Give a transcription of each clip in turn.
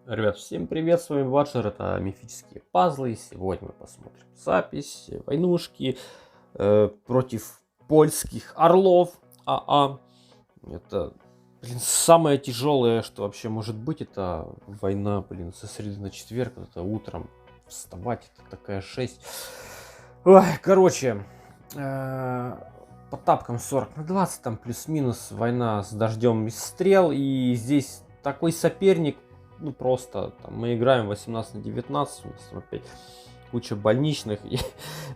Ребят, всем привет, с вами Ваджер, это мифические пазлы. Сегодня мы посмотрим запись войнушки против польских орлов АА. Это, самое тяжелое, что вообще может быть, это война, со среды на четверг, это утром вставать, это такая жесть. Ой, короче, по тапкам 40/20, там плюс-минус война с дождем из стрел, и здесь такой соперник. Ну просто там, мы играем 18/19, у нас там опять куча больничных. И,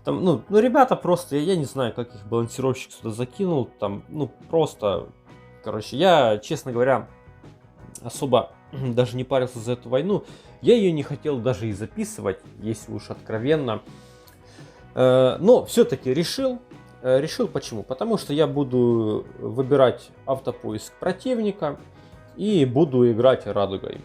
там, ну, ребята просто, я не знаю, как их балансировщик сюда закинул. Там, просто, короче, я, честно говоря, особо даже не парился за эту войну. Я ее не хотел даже и записывать, если уж откровенно. Но все-таки решил. Решил почему? Потому что я буду выбирать автопоиск противника и буду играть радугой.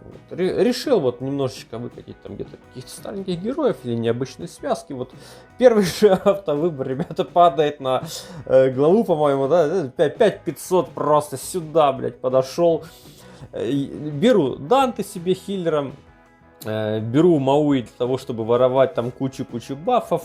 Вот. Решил вот немножечко выкатить там где-то каких-то стареньких героев или необычные связки. Вот первый же автовыбор, ребята, падает на главу, по-моему, да, 5500 просто сюда, блядь, подошел. Беру Данте себе хиллером, беру Мауи для того, чтобы воровать там кучу бафов.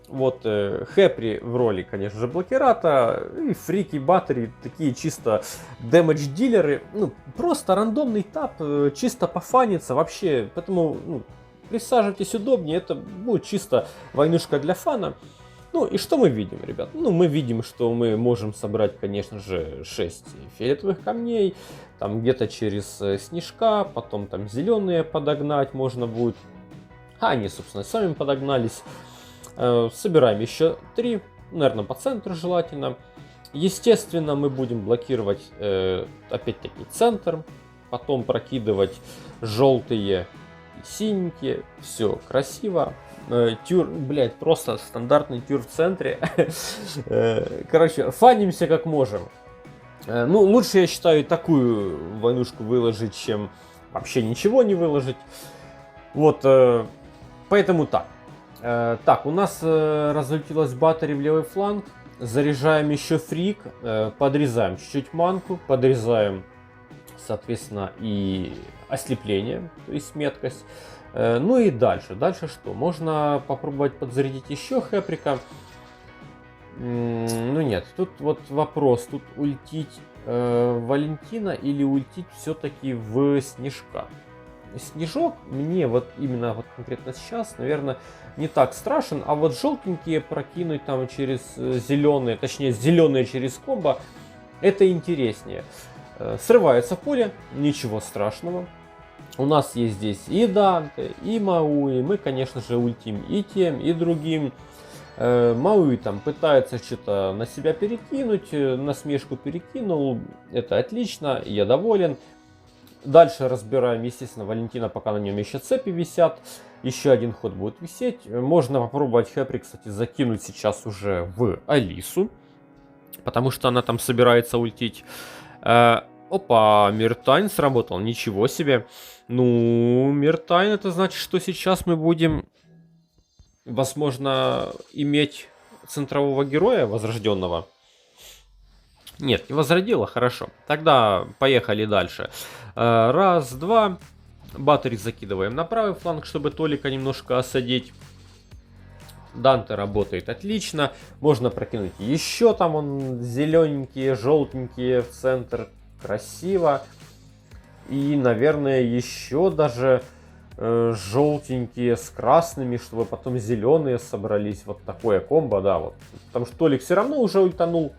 Вот, Хэпри в роли, конечно же, блокирата, и Фрики, Баттери, такие чисто дэмэдж-дилеры, ну, просто рандомный тап, чисто пофаниться вообще, поэтому, присаживайтесь удобнее, это будет чисто войнушка для фана. Ну, и что мы видим, ребят? Ну, мы видим, что мы можем собрать, конечно же, 6 фиолетовых камней, там где-то через снежка, потом там зеленые подогнать можно будет, они, собственно, сами подогнались. Собираем еще 3, наверное, по центру желательно. Естественно, мы будем блокировать опять-таки центр, потом прокидывать желтые и синенькие. Все красиво. Тюр, блять, просто стандартный тюр в центре. Короче, фанимся как можем. Ну, лучше, я считаю, такую войнушку выложить, чем вообще ничего не выложить. Вот, поэтому так. Так, у нас разлетелась батарея в левый фланг. Заряжаем еще фрик, подрезаем чуть-чуть манку, подрезаем, соответственно, и ослепление, то есть меткость. Ну и дальше. Дальше что? Можно попробовать подзарядить еще хэприка. Ну нет, тут вот вопрос. Тут ультить Валентина или ультить все-таки в Снежка. Снежок мне вот именно вот конкретно сейчас, наверное, не так страшен, а вот желтенькие прокинуть там через зеленые, точнее зеленые через комбо, это интереснее. Срывается поле, ничего страшного. У нас есть здесь и Данте, и Мауи, мы, конечно же, ультим и тем, и другим. Мауи там пытается что-то на себя перекинуть, насмешку перекинул, это отлично, я доволен. Дальше разбираем, естественно, Валентина, пока на нем еще цепи висят. Еще один ход будет висеть. Можно попробовать Хэпри, кстати, закинуть сейчас уже в Алису, потому что она там собирается ультить. Опа, Миртайн сработал, ничего себе. Ну, Миртайн, это значит, что сейчас мы будем, возможно, иметь центрового героя возрожденного. Нет, не возродила, хорошо. Тогда поехали дальше. Раз, два. Батареи закидываем на правый фланг, чтобы Толика немножко осадить. Данте работает отлично. Можно прокинуть еще там он зелененькие, желтенькие в центр. Красиво. И, наверное, еще даже желтенькие с красными, чтобы потом зеленые собрались. Вот такое комбо, да. Вот. Потому что Толик все равно уже ультанул.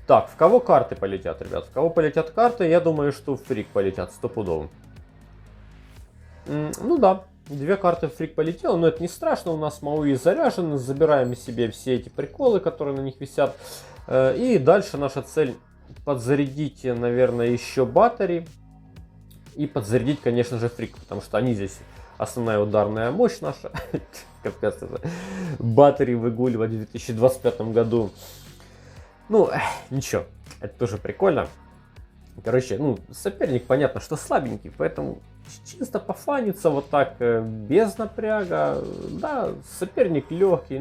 Так, в кого карты полетят, ребят? В кого полетят карты? Я думаю, что в фрик полетят стопудово. Ну да, 2 карты в фрик полетело, но это не страшно. У нас Мауи заряжен, забираем себе все эти приколы, которые на них висят. И дальше наша цель подзарядить, наверное, еще батареи. И подзарядить, конечно же, фрик, потому что они здесь основная ударная мощь наша. Капец, это батареи выгуливать в 2025 году. Ну, ничего, это тоже прикольно. Короче, соперник, понятно, что слабенький, поэтому чисто пофаниться вот так, без напряга. Да, соперник легкий,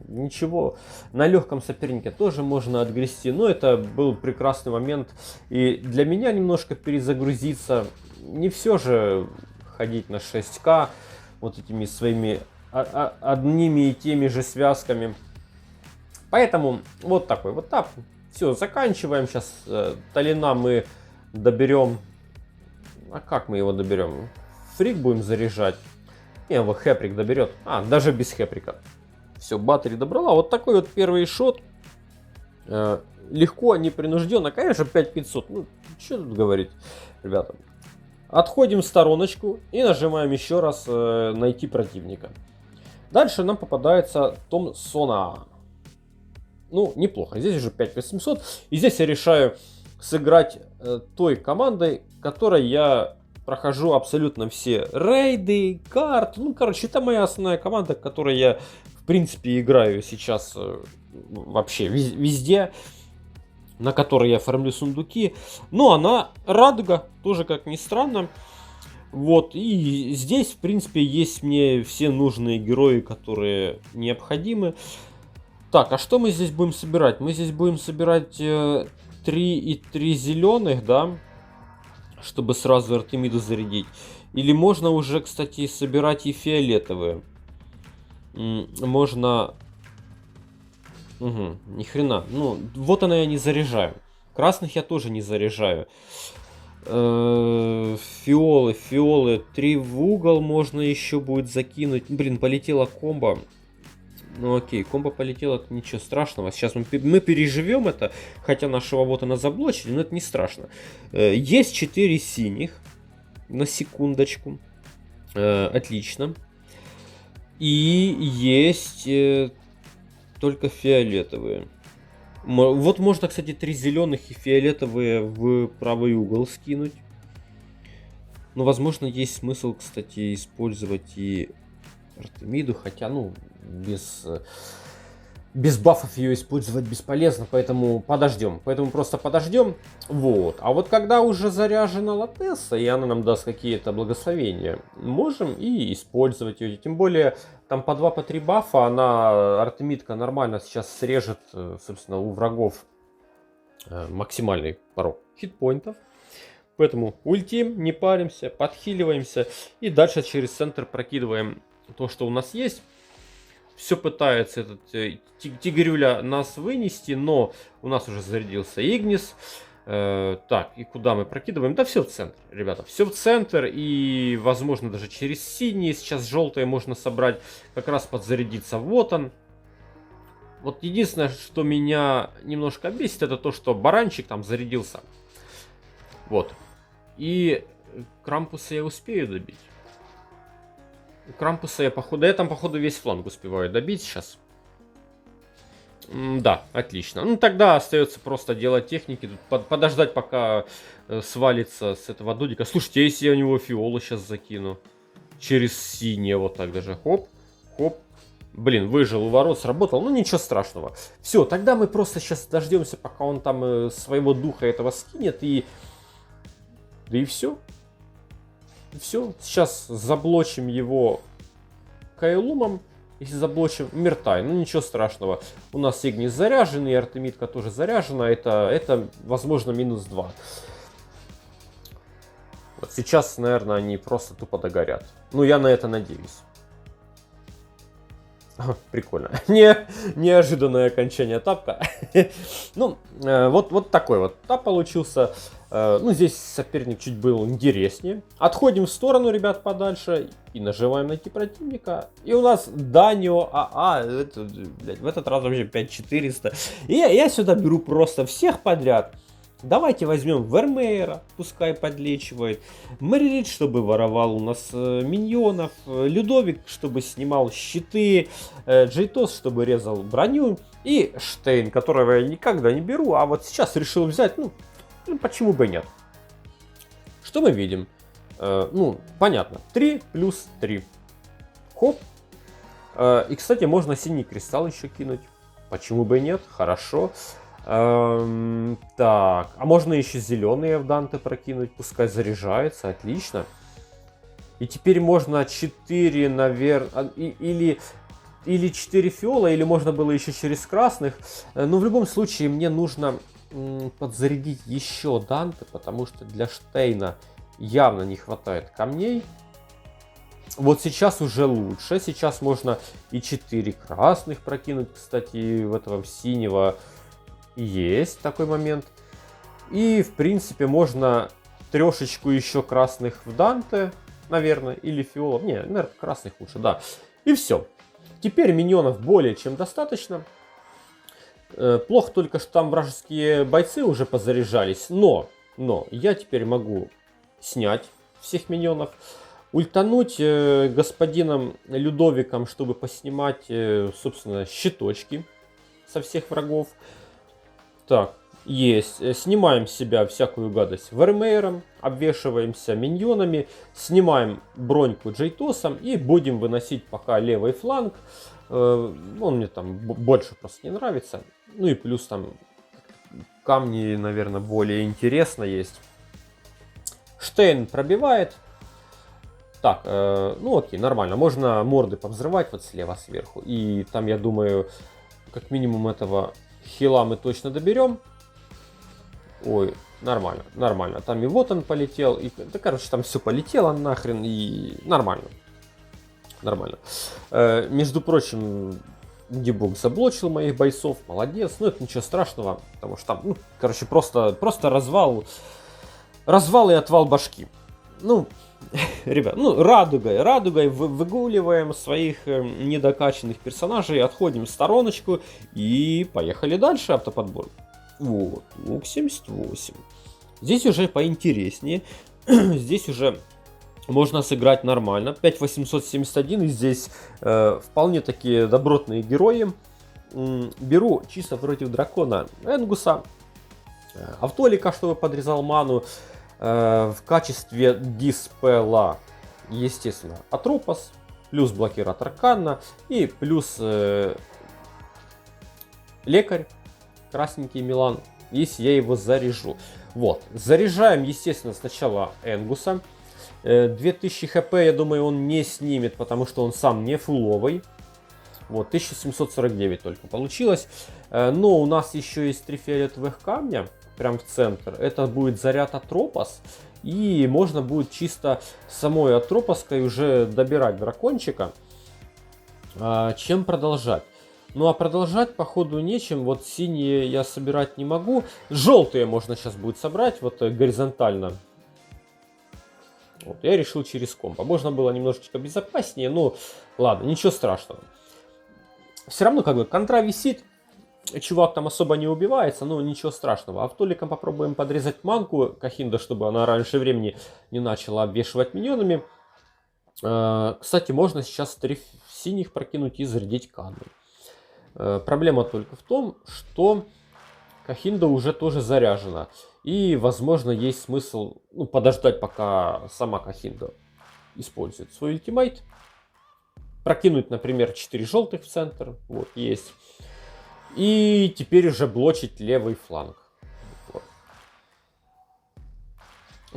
ничего. На легком сопернике тоже можно отгрести, но это был прекрасный момент. И для меня немножко перезагрузиться не все же ходить на 6К вот этими своими одними и теми же связками. Поэтому вот такой вот этап. Все, заканчиваем. Сейчас Талина мы доберем. А как мы его доберем? Фрик будем заряжать. Не, его Хэприк доберет. Даже без Хэприка. Все, батарея добрала. Вот такой вот первый шот. Легко, непринужденно. Конечно, 5500. Ну, что тут говорить, ребята. Отходим в стороночку и нажимаем еще раз найти противника. Дальше нам попадается Том Сона. Ну, неплохо. Здесь уже 5800. И здесь я решаю сыграть той командой, которой я прохожу абсолютно все рейды, карты. Ну, короче, это моя основная команда, которой я, в принципе, играю сейчас вообще везде, на которой я оформлю сундуки. Но она радуга, тоже как ни странно. Вот, и здесь, в принципе, есть мне все нужные герои, которые необходимы. Так, а что мы здесь будем собирать? Мы здесь будем собирать 3 и 3 зеленых, да? Чтобы сразу Артемиду зарядить. Или можно уже, кстати, собирать и фиолетовые. Можно... ни хрена. Ну, вот она я не заряжаю. Красных я тоже не заряжаю. Фиолы. 3 в угол можно еще будет закинуть. Блин, полетела комбо. Ну окей, комбо полетела, ничего страшного. Сейчас мы переживем это, хотя нашего вот она заблочили, но это не страшно. Есть 4 синих, на секундочку. Отлично. И есть только фиолетовые. Вот можно, кстати, 3 зеленых и фиолетовые в правый угол скинуть. Но, возможно, есть смысл, кстати, использовать и Артемиду, хотя, ну, без бафов ее использовать бесполезно, поэтому подождем. Поэтому просто подождем. Вот. А вот когда уже заряжена Латесса, и она нам даст какие-то благословения, можем и использовать ее. Тем более, там по 2, по 3 бафа, она, Артемидка, нормально сейчас срежет, собственно, у врагов максимальный порог хитпоинтов. Поэтому ультим, не паримся, подхиливаемся и дальше через центр прокидываем то, что у нас есть. Все пытается этот тигрюля нас вынести, но у нас уже зарядился Игнис. Так, и куда мы прокидываем? Да все в центр, ребята, все в центр. И, возможно, даже через синие. Сейчас желтые можно собрать, как раз подзарядиться. Вот он. Вот единственное, что меня немножко бесит, это то, что баранчик там зарядился. Вот. И Крампуса я успею добить. Крампуса я там походу весь фланг успеваю добить сейчас. Да, отлично. Ну тогда остается просто делать техники, тут подождать, пока свалится с этого дудика. Слушайте, если я у него фиолу сейчас закину через синее, вот так даже, хоп, хоп. Блин, выжил у ворот, сработал, ну ничего страшного. Все, тогда мы просто сейчас дождемся, пока он там своего духа этого скинет, и... Да и все. Все, сейчас заблочим его Кайлумом. Если заблочим Миртай, ну ничего страшного. У нас Игнис заряжен, и Артемидка тоже заряжена. Это возможно, -2. Вот сейчас, наверное, они просто тупо догорят. Ну, я на это надеюсь. Прикольно. Неожиданное окончание тапка. Ну, вот такой вот тап получился. Ну, здесь соперник чуть был интереснее. Отходим в сторону, ребят, подальше. И нажимаем найти противника. И у нас Данио АА. В этот раз вообще 5400. И я сюда беру просто всех подряд. Давайте возьмем Вермеера, пускай подлечивает. Мэрилит, чтобы воровал у нас миньонов. Людовик, чтобы снимал щиты. Джейтос, чтобы резал броню. И Штейн, которого я никогда не беру. А вот сейчас решил взять, ну почему бы и нет. Что мы видим? Ну, понятно. 3 плюс 3. Хоп. И, кстати, можно синий кристалл еще кинуть. Почему бы и нет? Хорошо. Так, а можно еще зеленые в Данте прокинуть, пускай заряжается, отлично. И теперь можно 4, наверное, или 4 фиола, или можно было еще через красных. Но в любом случае мне нужно подзарядить еще Данте, потому что для Штейна явно не хватает камней. Вот сейчас уже лучше. Сейчас можно и 4 красных прокинуть, кстати, в этого синего есть такой момент. И, в принципе, можно трешечку еще красных в Данте, наверное, или фиолов. Не, наверное, красных лучше, да. И все. Теперь миньонов более чем достаточно. Плохо только, что там вражеские бойцы уже позаряжались. Но я теперь могу снять всех миньонов. Ультануть господином Людовиком, чтобы поснимать, собственно, щиточки со всех врагов. Так, есть. Снимаем с себя всякую гадость Вермеером, обвешиваемся миньонами, снимаем броньку Джейтосом и будем выносить пока левый фланг. Он мне там больше просто не нравится. Ну и плюс там камни, наверное, более интересно есть. Штейн пробивает. Так, ну окей, нормально. Можно морды повзрывать вот слева сверху. И там, я думаю, как минимум этого хила мы точно доберем. Ой, нормально, нормально. Там и вот он полетел. И, да, короче, там все полетело нахрен. И нормально. Нормально. Между прочим, Дебуг заблочил моих бойцов. Молодец. Ну, это ничего страшного. Потому что там, ну, короче, просто развал. Развал и отвал башки. Ну, ребят, ну, радугой выгуливаем своих недокачанных персонажей, отходим в стороночку и поехали дальше автоподбор. Вот, лук 78. Здесь уже поинтереснее. Здесь уже можно сыграть нормально. 5871, и здесь вполне такие добротные герои. Беру чисто против дракона Энгуса, Автолика, чтобы подрезал ману. В качестве диспела, естественно, Атропос, плюс блокиратор Канна и плюс лекарь, красненький Милан, если я его заряжу. Вот, заряжаем, естественно, сначала Энгуса. 2000 хп, я думаю, он не снимет, потому что он сам не фуловый. Вот, 1749 только получилось. Но у нас еще есть 3 фиолетовых камня. Прям в центр. Это будет заряд Атропос. И можно будет чисто самой Атропоской уже добирать дракончика. Чем продолжать? Ну а продолжать походу нечем. Вот синие я собирать не могу. Желтые можно сейчас будет собрать. Вот горизонтально. Вот, я решил через компа. Можно было немножечко безопаснее. Но ладно, ничего страшного. Все равно как бы контра висит. Чувак там особо не убивается, но ничего страшного. Автоликом попробуем подрезать манку Кахинда, чтобы она раньше времени не начала обвешивать миньонами. Кстати, можно сейчас 3 синих прокинуть и зарядить Канну. Проблема только в том, что Кахинда уже тоже заряжена. И, возможно, есть смысл подождать, пока сама Кахинда использует свой ультимейт. Прокинуть, например, 4 желтых в центр. Вот, есть. И теперь уже блочить левый фланг. Вот.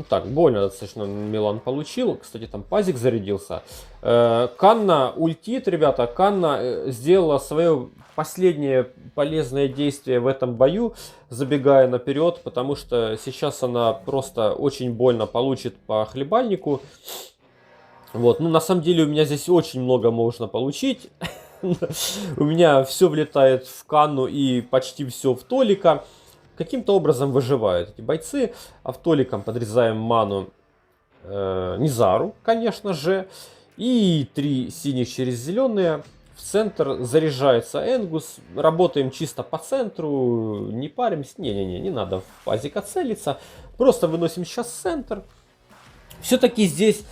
Так, больно достаточно Милан получил. Кстати, там пазик зарядился. Канна ультит, ребята. Канна сделала свое последнее полезное действие в этом бою, забегая наперед, потому что сейчас она просто очень больно получит по хлебальнику. Вот, ну на самом деле у меня здесь очень много можно получить. У меня все влетает в Канну и почти все в Толика. Каким-то образом выживают эти бойцы. А в Толиком подрезаем ману Низару, конечно же. И 3 синих через зеленые. В центр заряжается Энгус. Работаем чисто по центру. Не паримся. Не надо в пазика целиться. Просто выносим сейчас центр. Все-таки здесь...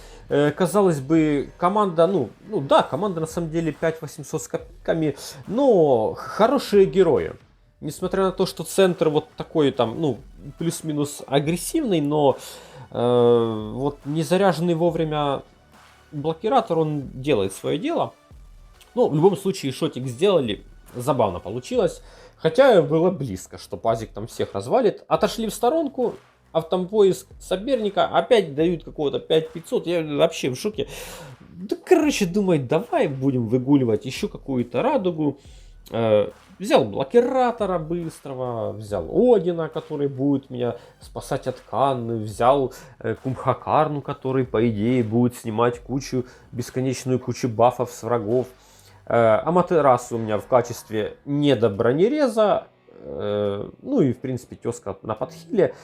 казалось бы, команда, команда на самом деле 5800 с копейками, но хорошие герои. Несмотря на то, что центр вот такой там, плюс-минус агрессивный, но вот не заряженный вовремя блокиратор, он делает свое дело. Но в любом случае шотик сделали, забавно получилось. Хотя было близко, что пазик там всех развалит. Отошли в сторонку. Автопоиск соперника, опять дают какого-то 5500, я вообще в шоке. Да, короче, думаю, давай будем выгуливать еще какую-то радугу. Взял блокиратора быстрого, взял Одина, который будет меня спасать от Канны, взял Кумхакарну, который, по идее, будет снимать бесконечную кучу бафов с врагов. Аматерасу у меня в качестве недобронереза, ну и, в принципе, тезка на подхиле.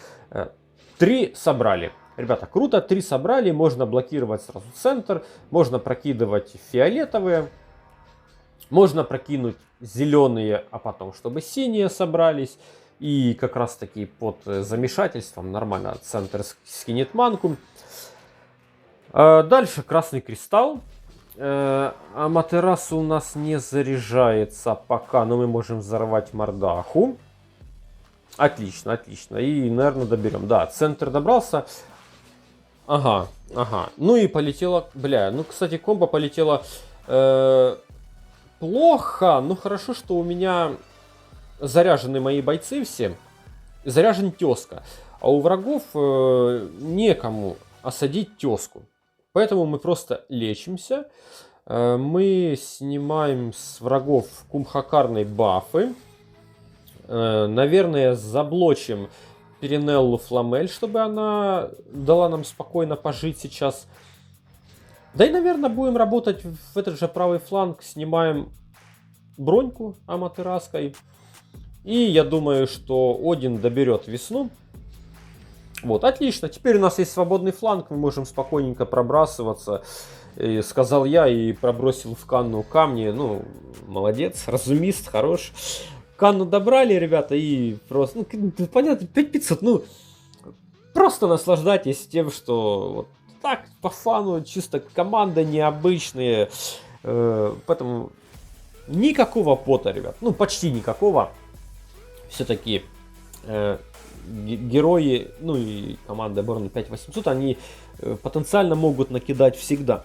3 собрали. Ребята, круто, 3 собрали, можно блокировать сразу центр, можно прокидывать фиолетовые, можно прокинуть зеленые, а потом, чтобы синие собрались. И как раз таки под замешательством нормально центр скинет манку. Дальше красный кристалл. Аматерасу у нас не заряжается пока, но мы можем взорвать мордаху. Отлично, отлично. И, наверное, доберем. Да, центр добрался. Ага. Ну и полетела, ну, кстати, комбо полетела плохо. Ну, хорошо, что у меня заряжены мои бойцы все. Заряжен тезка. А у врагов некому осадить тезку. Поэтому мы просто лечимся. Мы снимаем с врагов кумхакарной бафы. Наверное, заблочим Перинеллу Фламель, чтобы она дала нам спокойно пожить сейчас. Да и, наверное, будем работать в этот же правый фланг. Снимаем броньку Аматераской. И я думаю, что Один доберет весну. Вот, отлично. Теперь у нас есть свободный фланг. Мы можем спокойненько пробрасываться. И сказал я и пробросил в Канну камни. Ну, молодец, разумист, хорош. Канну добрали, ребята, и просто, ну, понятно, 5500, ну, просто наслаждайтесь тем, что вот так, по фану, чисто команда необычные, поэтому никакого пота, ребят, ну, почти никакого, все-таки герои, ну, и команда Борн 5800, они потенциально могут накидать всегда.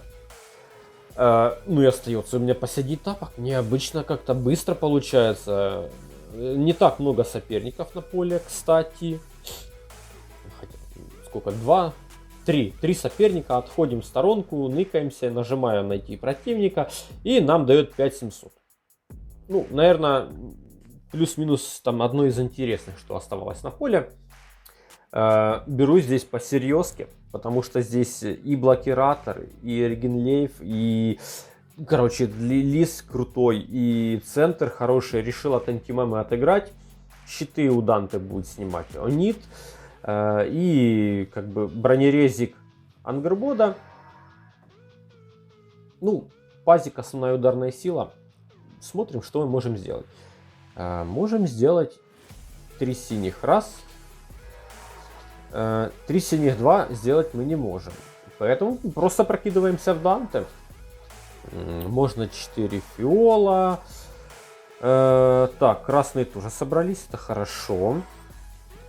Ну и остается у меня посадить тапок. Необычно как-то быстро получается. Не так много соперников на поле, кстати. Сколько? 2, 3. 3 соперника. Отходим в сторонку, ныкаемся, нажимаем найти противника. И нам дает 5700. Ну, наверное, плюс-минус там одно из интересных, что оставалось на поле. Беру здесь по серьезке. Потому что здесь и блокиратор, и Регенлейф, и, короче, лис крутой, и центр хороший. Решил от антимемы отыграть. Щиты у Данте будет снимать Онит. И, как бы, бронерезик Ангербода. Ну, пазик, основная ударная сила. Смотрим, что мы можем сделать. Можем сделать 3 синих. Раз. 3 синих 2 сделать мы не можем. Поэтому просто прокидываемся в Данте. Можно 4 фиола. Так, красные тоже собрались. Это хорошо.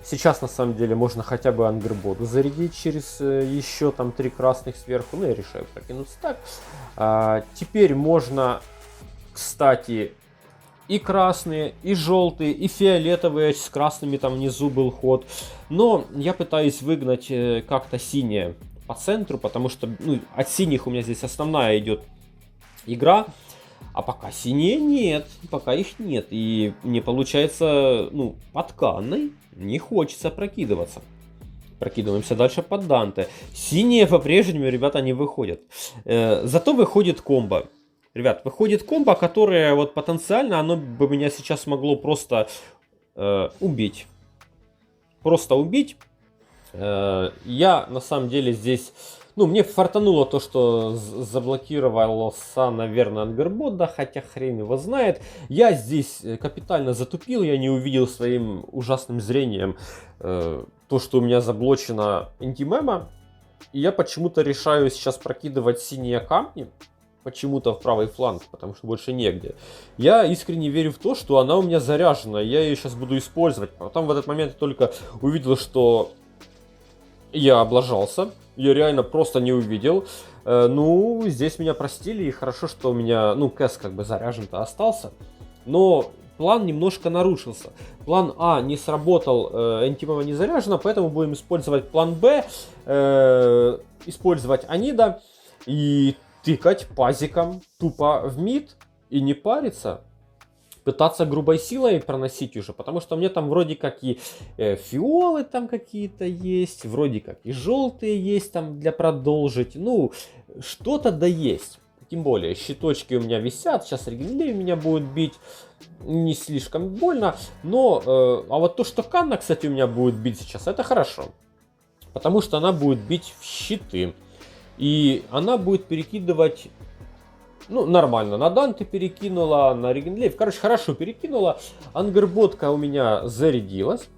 Сейчас на самом деле можно хотя бы Ангербоду зарядить через еще там 3 красных сверху. Ну, я решаю прокинуться так. Теперь можно, кстати, и красные, и желтые, и фиолетовые. С красными там внизу был ход. Но я пытаюсь выгнать как-то синие по центру, потому что, ну, от синих у меня здесь основная идет игра. А пока синие нет, пока их нет. И мне получается, ну, под Канной не хочется прокидываться. Прокидываемся дальше под Данте. Синие по-прежнему, ребята, не выходят. Зато выходит комбо. Ребят, выходит комбо, которое вот потенциально, оно бы меня сейчас могло просто убить. Просто убить. Я на самом деле здесь... Ну, мне фартануло то, что заблокировался, наверное, Ангербот, да, хотя хрен его знает. Я здесь капитально затупил, я не увидел своим ужасным зрением то, что у меня заблочена антимема. И я почему-то решаю сейчас прокидывать синие камни. Почему-то в правый фланг, потому что больше негде. Я искренне верю в то, что она у меня заряжена, я ее сейчас буду использовать. Потом в этот момент я только увидел, что я облажался. Я реально просто не увидел. Ну, здесь меня простили, и хорошо, что у меня, ну, Кэс как бы заряжен-то остался. Но план немножко нарушился. План А не сработал, антимема не заряжена, поэтому будем использовать план Б, использовать Анида и тыкать пазиком тупо в мид и не париться. пытаться грубой силой проносить уже, потому что мне там вроде как и фиолы там какие-то есть, вроде как и желтые есть там для продолжить, ну, что-то да есть. Тем более, щиточки у меня висят, сейчас Регенлей меня будет бить, не слишком больно, но, а вот то, что Канна, кстати, у меня будет бить сейчас, это хорошо, потому что она будет бить в щиты, и она будет перекидывать, ну, нормально, на Данте перекинула, на Регенлей, короче, хорошо перекинула, Ангерботка у меня зарядилась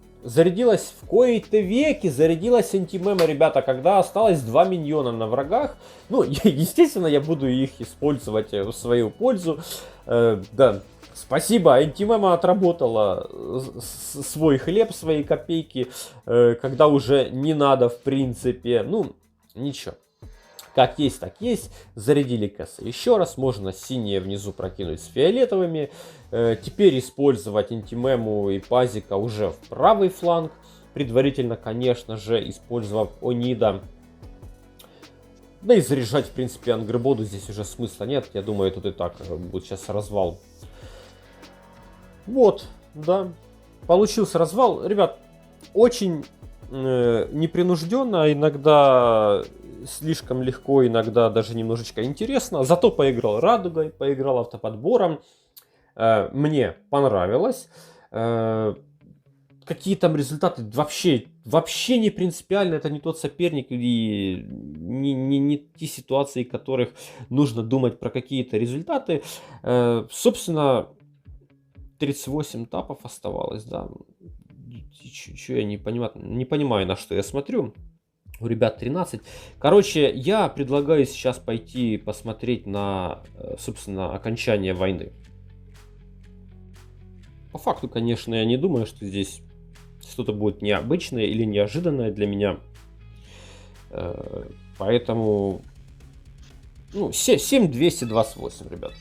в кои-то веки, зарядилась антимема, ребята, когда осталось 2 миньона на врагах. Ну, естественно, я буду их использовать в свою пользу. Да, спасибо, антимема отработала свой хлеб, свои копейки, когда уже не надо, в принципе. Ну, ничего. Как есть, так есть. Зарядили кассы еще раз. Можно синие внизу прокинуть с фиолетовыми. Теперь использовать антимему и пазика уже в правый фланг. Предварительно, конечно же, использовав Онида. Да и заряжать, в принципе, Ангербоду здесь уже смысла нет. Я думаю, тут и так будет сейчас развал. Вот, да. Получился развал. Ребят, очень непринужденно, иногда слишком легко, иногда даже немножечко интересно. Зато поиграл радугой, поиграл автоподбором. Мне понравилось. Какие там результаты вообще не принципиально. Это не тот соперник и не те ситуации, в которых нужно думать про какие-то результаты. Собственно, 38 тапов оставалось, да. Чё я не понимаю, на что я смотрю. У ребят 13. Короче, я предлагаю сейчас пойти посмотреть на, собственно, окончание войны. По факту, конечно, я не думаю, что здесь что-то будет необычное или неожиданное для меня. Поэтому, ну, 7228, ребят.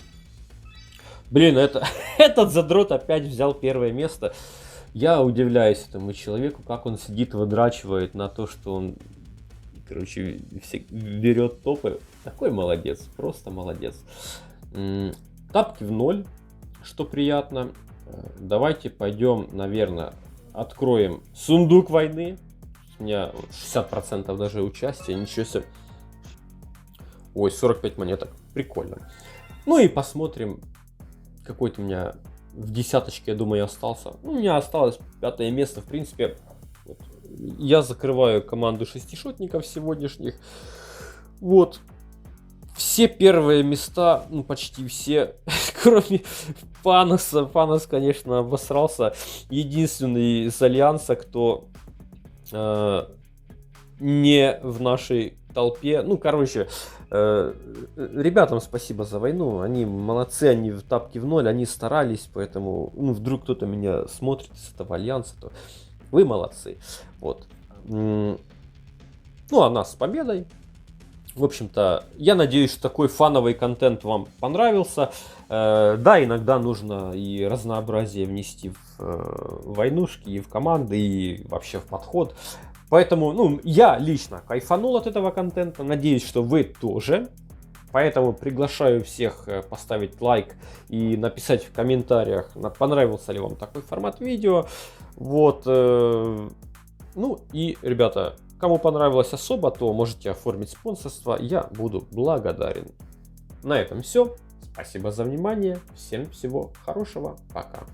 Блин, этот задрот опять взял первое место. Я удивляюсь этому человеку, как он сидит, выдрачивает на то, что он, короче, берет топы. Такой молодец, просто молодец. Тапки в 0, что приятно. Давайте пойдем, наверное, откроем сундук войны. У меня 60% даже участия, ничего себе. Ой, 45 монеток, прикольно. Ну и посмотрим, какой-то у меня в десяточке, я думаю, остался. Ну, у меня осталось 5 место, в принципе. Вот. Я закрываю команду шестишотников сегодняшних. Вот. Все первые места, ну почти все, кроме Паноса. Панос, конечно, обосрался. Единственный из Альянса, кто не в нашей толпе. Ну, короче, ребятам спасибо за войну. Они молодцы, они в тапки в 0, они старались, поэтому, ну, вдруг кто-то меня смотрит из этого Альянса, то вы молодцы. Вот. Ну, а нас с победой. В общем-то, я надеюсь, что такой фановый контент вам понравился. Да, иногда нужно и разнообразие внести в войнушки, и в команды, и вообще в подход. Поэтому, ну, я лично кайфанул от этого контента. Надеюсь, что вы тоже. Поэтому приглашаю всех поставить лайк и написать в комментариях, понравился ли вам такой формат видео. Вот. Ну и, ребята, кому понравилось особо, то можете оформить спонсорство. Я буду благодарен. На этом все. Спасибо за внимание. Всем всего хорошего. Пока.